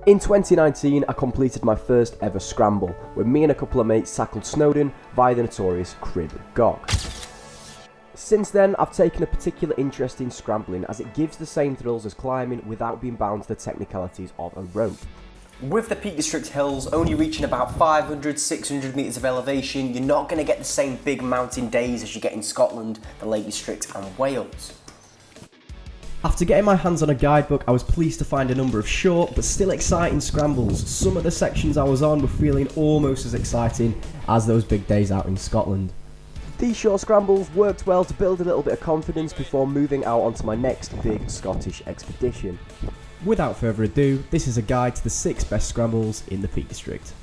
In 2019, I completed my first ever scramble, where me and a couple of mates tackled Snowdon via the notorious Crowden Clough. Since then, I've taken a particular interest in scrambling as it gives the same thrills as climbing without being bound to the technicalities of a rope. With the Peak District hills only reaching about 500-600 metres of elevation, you're not going to get the same big mountain days as you get in Scotland, the Lake District and Wales. After getting my hands on a guidebook, I was pleased to find a number of short but still exciting scrambles. Some of the sections I was on were feeling almost as exciting as those big days out in Scotland. These short scrambles worked well to build a little bit of confidence before moving out onto my next big Scottish expedition. Without further ado, this is a guide to the 6 best scrambles in the Peak District.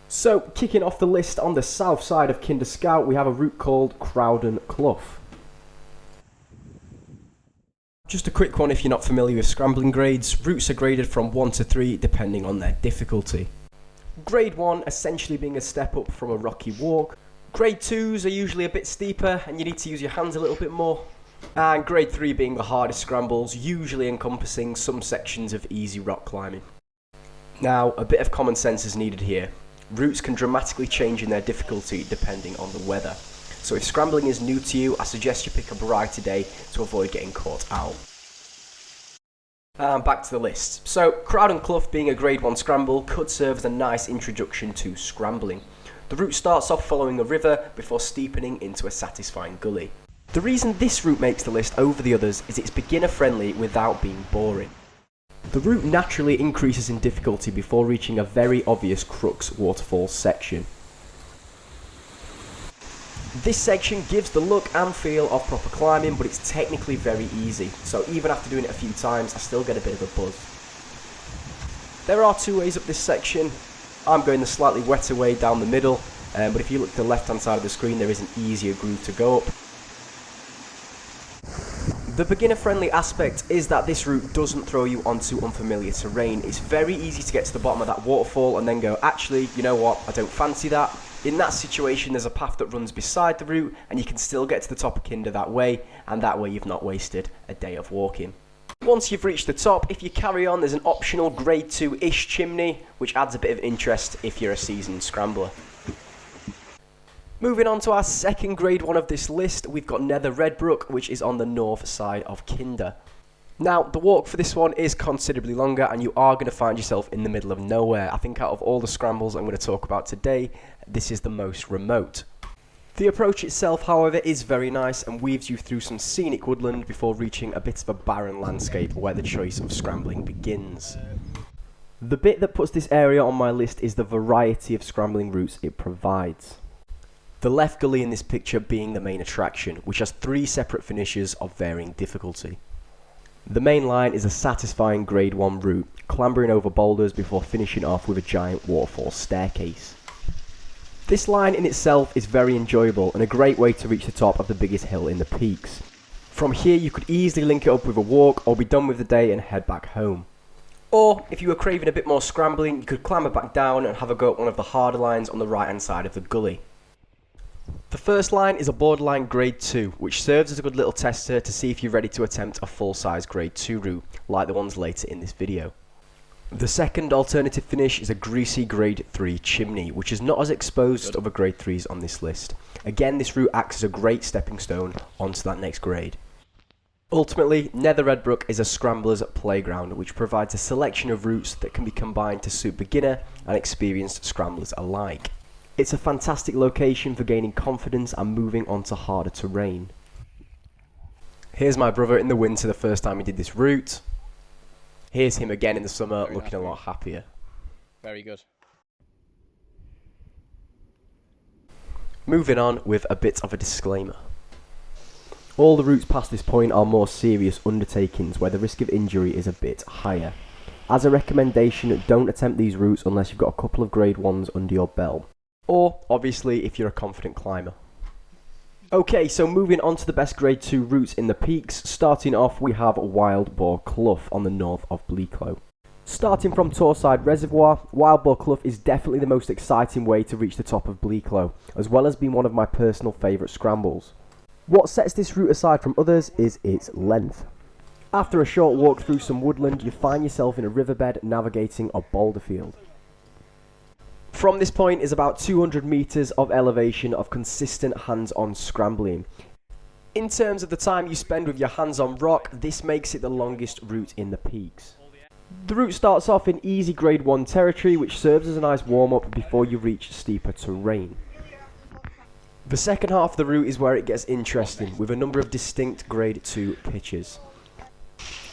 So, kicking off the list on the south side of Kinder Scout, we have a route called Crowden Clough. Just a quick one if you're not familiar with scrambling grades. Routes are graded from 1 to 3 depending on their difficulty. Grade 1 essentially being a step up from a rocky walk. Grade 2s are usually a bit steeper and you need to use your hands a little bit more. And grade 3 being the hardest scrambles, usually encompassing some sections of easy rock climbing. Now, a bit of common sense is needed here. Routes can dramatically change in their difficulty depending on the weather. So if scrambling is new to you, I suggest you pick a brighter day to avoid getting caught out. And back to the list. So Crowden Clough being a grade 1 scramble could serve as a nice introduction to scrambling. The route starts off following a river before steepening into a satisfying gully. The reason this route makes the list over the others is it's beginner friendly without being boring. The route naturally increases in difficulty before reaching a very obvious crux waterfall section. This section gives the look and feel of proper climbing, but it's technically very easy, so even after doing it a few times I still get a bit of a buzz. There are 2 ways up this section. I'm going the slightly wetter way down the middle, but if you look to the left hand side of the screen there is an easier groove to go up. The beginner friendly aspect is that this route doesn't throw you onto unfamiliar terrain. It's very easy to get to the bottom of that waterfall and then go, actually, you know what, I don't fancy that. In that situation there's a path that runs beside the route and you can still get to the top of Kinder that way, and that way you've not wasted a day of walking. Once you've reached the top, if you carry on, there's an optional grade 2-ish chimney which adds a bit of interest if you're a seasoned scrambler. Moving on to our second grade 1 of this list, we've got Nether Redbrook, which is on the north side of Kinder. Now, the walk for this one is considerably longer and you are going to find yourself in the middle of nowhere. I think out of all the scrambles I'm going to talk about today, this is the most remote. The approach itself, however, is very nice and weaves you through some scenic woodland before reaching a bit of a barren landscape where the choice of scrambling begins. The bit that puts this area on my list is the variety of scrambling routes it provides. The left gully in this picture being the main attraction, which has 3 separate finishes of varying difficulty. The main line is a satisfying grade 1 route, clambering over boulders before finishing off with a giant waterfall staircase. This line in itself is very enjoyable and a great way to reach the top of the biggest hill in the peaks. From here you could easily link it up with a walk or be done with the day and head back home. Or, if you were craving a bit more scrambling, you could clamber back down and have a go at one of the harder lines on the right hand side of the gully. The first line is a borderline grade 2, which serves as a good little tester to see if you're ready to attempt a full-size grade 2 route, like the ones later in this video. The second alternative finish is a greasy grade 3 chimney, which is not as exposed as other grade 3s on this list. Again, this route acts as a great stepping stone onto that next grade. Ultimately, Nether Redbrook is a scrambler's playground, which provides a selection of routes that can be combined to suit beginner and experienced scramblers alike. It's a fantastic location for gaining confidence and moving on to harder terrain. Here's my brother in the winter the first time he did this route. Here's him again in the summer looking a lot happier. Very good. Moving on with a bit of a disclaimer. All the routes past this point are more serious undertakings where the risk of injury is a bit higher. As a recommendation, don't attempt these routes unless you've got a couple of grade 1s under your belt. Or, obviously, if you're a confident climber. Okay, so moving on to the best grade 2 routes in the peaks. Starting off, we have Wild Boar Clough on the north of Bleaklow. Starting from Torside Reservoir, Wild Boar Clough is definitely the most exciting way to reach the top of Bleaklow, as well as being one of my personal favourite scrambles. What sets this route aside from others is its length. After a short walk through some woodland, you find yourself in a riverbed navigating a boulder field. From this point is about 200 meters of elevation of consistent hands-on scrambling. In terms of the time you spend with your hands on rock, this makes it the longest route in the peaks. The route starts off in easy grade 1 territory, which serves as a nice warm-up before you reach steeper terrain. The second half of the route is where it gets interesting, with a number of distinct grade 2 pitches.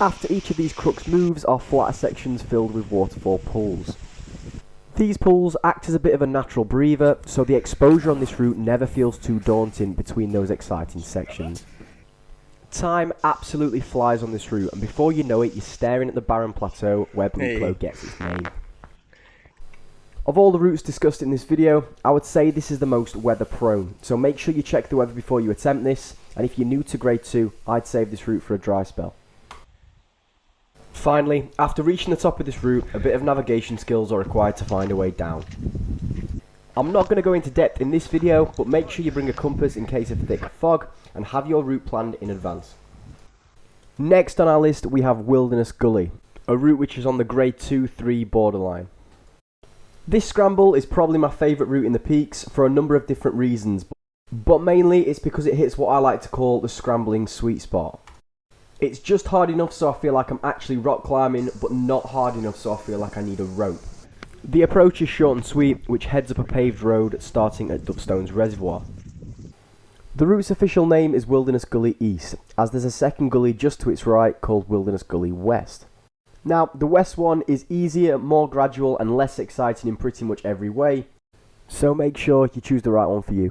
After each of these crux moves are flatter sections filled with waterfall pools. These pools act as a bit of a natural breather, so the exposure on this route never feels too daunting between those exciting sections. Time absolutely flies on this route, and before you know it, you're staring at the barren plateau where Blue Clough gets its name. Of all the routes discussed in this video, I would say this is the most weather prone, so make sure you check the weather before you attempt this, and if you're new to grade 2, I'd save this route for a dry spell. Finally, after reaching the top of this route, a bit of navigation skills are required to find a way down. I'm not going to go into depth in this video, but make sure you bring a compass in case of thick fog, and have your route planned in advance. Next on our list we have Wilderness Gully, a route which is on the grade 2-3 borderline. This scramble is probably my favourite route in the peaks for a number of different reasons, but mainly it's because it hits what I like to call the scrambling sweet spot. It's just hard enough so I feel like I'm actually rock climbing, but not hard enough so I feel like I need a rope. The approach is short and sweet, which heads up a paved road starting at Duffstone's Reservoir. The route's official name is Wilderness Gully East, as there's a second gully just to its right called Wilderness Gully West. Now, the west one is easier, more gradual and less exciting in pretty much every way, so make sure you choose the right one for you.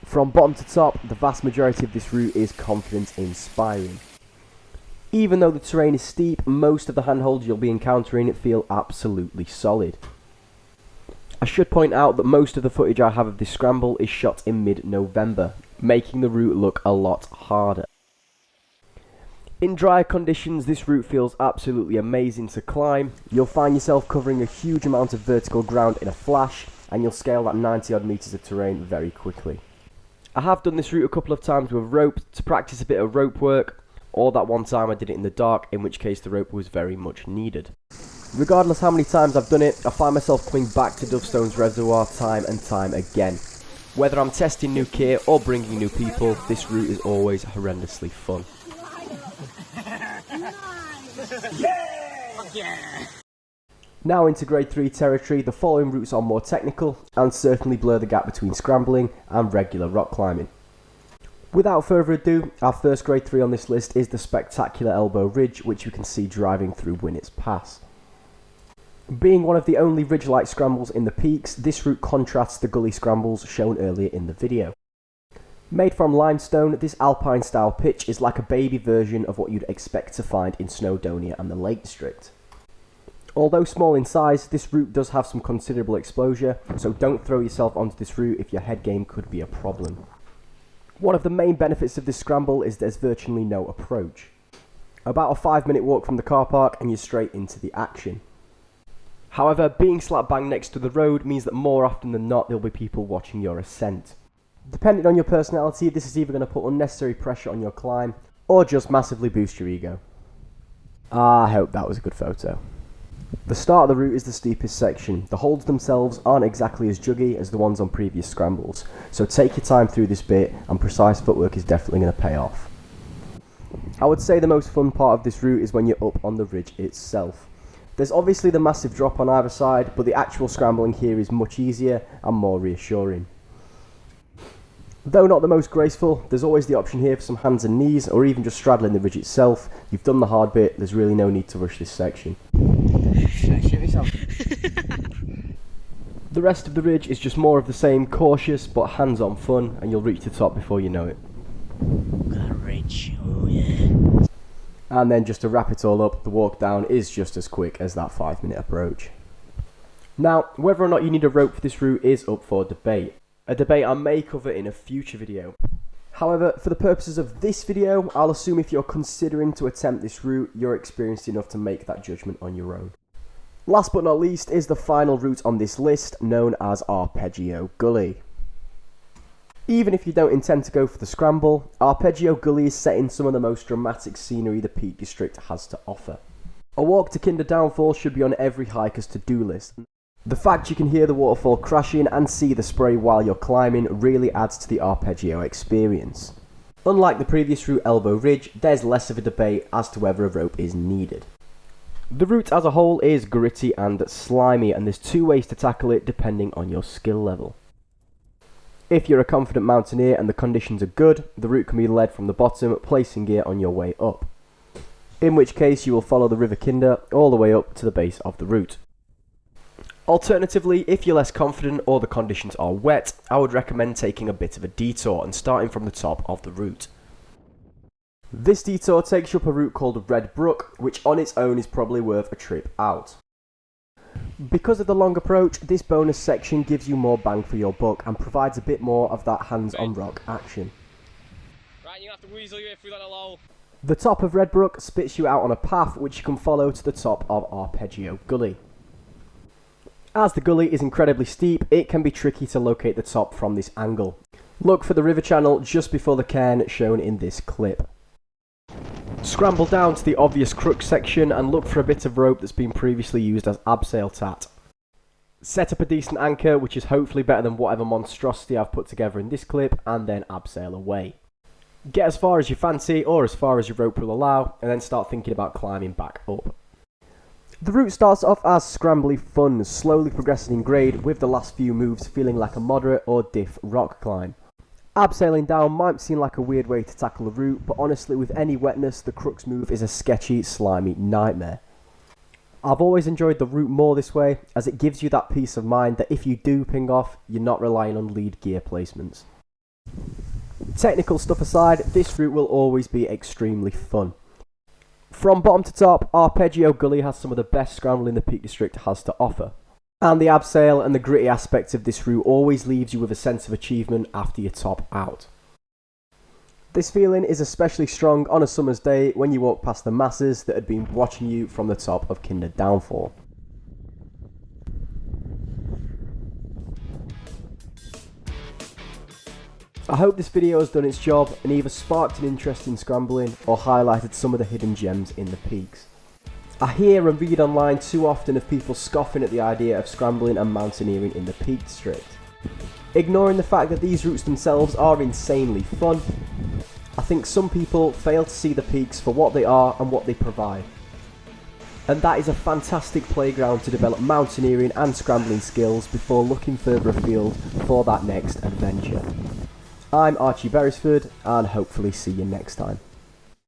From bottom to top, the vast majority of this route is confidence inspiring. Even though the terrain is steep, most of the handholds you'll be encountering feel absolutely solid. I should point out that most of the footage I have of this scramble is shot in mid-November, making the route look a lot harder. In drier conditions, this route feels absolutely amazing to climb. You'll find yourself covering a huge amount of vertical ground in a flash, and you'll scale that 90 odd meters of terrain very quickly. I have done this route a couple of times with rope to practice a bit of rope work, or that one time I did it in the dark, in which case the rope was very much needed. Regardless how many times I've done it, I find myself coming back to Duffstone's Reservoir time and time again. Whether I'm testing new gear or bringing new people, this route is always horrendously fun. Now into grade 3 territory, the following routes are more technical and certainly blur the gap between scrambling and regular rock climbing. Without further ado, our first grade 3 on this list is the spectacular Elbow Ridge, which you can see driving through Winnet's Pass. Being one of the only ridge-like scrambles in the peaks, this route contrasts the gully scrambles shown earlier in the video. Made from limestone, this alpine-style pitch is like a baby version of what you'd expect to find in Snowdonia and the Lake District. Although small in size, this route does have some considerable exposure, so don't throw yourself onto this route if your head game could be a problem. One of the main benefits of this scramble is there's virtually no approach. About a 5-minute walk from the car park and you're straight into the action. However, being slap bang next to the road means that more often than not there'll be people watching your ascent. Depending on your personality, this is either going to put unnecessary pressure on your climb or just massively boost your ego. I hope that was a good photo. The start of the route is the steepest section. The holds themselves aren't exactly as juggy as the ones on previous scrambles, so take your time through this bit and precise footwork is definitely going to pay off. I would say the most fun part of this route is when you're up on the ridge itself. There's obviously the massive drop on either side, but the actual scrambling here is much easier and more reassuring. Though not the most graceful, there's always the option here for some hands and knees, or even just straddling the ridge itself. You've done the hard bit, there's really no need to rush this section. The rest of the ridge is just more of the same cautious but hands-on fun, and you'll reach the top before you know it. Ridge, oh yeah. And then just to wrap it all up, the walk down is just as quick as that 5-minute approach. Now, whether or not you need a rope for this route is up for debate. A debate I may cover in a future video. However, for the purposes of this video, I'll assume if you're considering to attempt this route, you're experienced enough to make that judgment on your own. Last but not least is the final route on this list, known as Apeggio Gully. Even if you don't intend to go for the scramble, Apeggio Gully is set in some of the most dramatic scenery the Peak District has to offer. A walk to Kinder Downfall should be on every hiker's to-do list. The fact you can hear the waterfall crashing and see the spray while you're climbing really adds to the Apeggio experience. Unlike the previous route Elbow Ridge, there's less of a debate as to whether a rope is needed. The route as a whole is gritty and slimy, and there's two ways to tackle it depending on your skill level. If you're a confident mountaineer and the conditions are good, the route can be led from the bottom, placing gear on your way up. In which case you will follow the River Kinder all the way up to the base of the route. Alternatively, if you're less confident or the conditions are wet, I would recommend taking a bit of a detour and starting from the top of the route. This detour takes you up a route called Redbrook, which on its own is probably worth a trip out. Because of the long approach, this bonus section gives you more bang for your buck and provides a bit more of that hands-on rock action. Right, you have to weasel your way through that alone. The top of Redbrook spits you out on a path which you can follow to the top of Apeggio Gully. As the gully is incredibly steep, it can be tricky to locate the top from this angle. Look for the river channel just before the cairn shown in this clip. Scramble down to the obvious crux section and look for a bit of rope that's been previously used as abseil tat. Set up a decent anchor, which is hopefully better than whatever monstrosity I've put together in this clip, and then abseil away. Get as far as you fancy, or as far as your rope will allow, and then start thinking about climbing back up. The route starts off as scrambly fun, slowly progressing in grade, with the last few moves feeling like a moderate or diff rock climb. Abseiling down might seem like a weird way to tackle the route, but honestly with any wetness, the crux move is a sketchy, slimy nightmare. I've always enjoyed the route more this way, as it gives you that peace of mind that if you do ping off, you're not relying on lead gear placements. Technical stuff aside, this route will always be extremely fun. From bottom to top, Apeggio Gully has some of the best scrambling the Peak District has to offer. And the abseil and the gritty aspect of this route always leaves you with a sense of achievement after you top out. This feeling is especially strong on a summer's day when you walk past the masses that had been watching you from the top of Kinder Downfall. I hope this video has done its job and either sparked an interest in scrambling or highlighted some of the hidden gems in the peaks. I hear and read online too often of people scoffing at the idea of scrambling and mountaineering in the Peak District, ignoring the fact that these routes themselves are insanely fun. I think some people fail to see the peaks for what they are and what they provide. And that is a fantastic playground to develop mountaineering and scrambling skills before looking further afield for that next adventure. I'm Archie Beresford, and hopefully see you next time.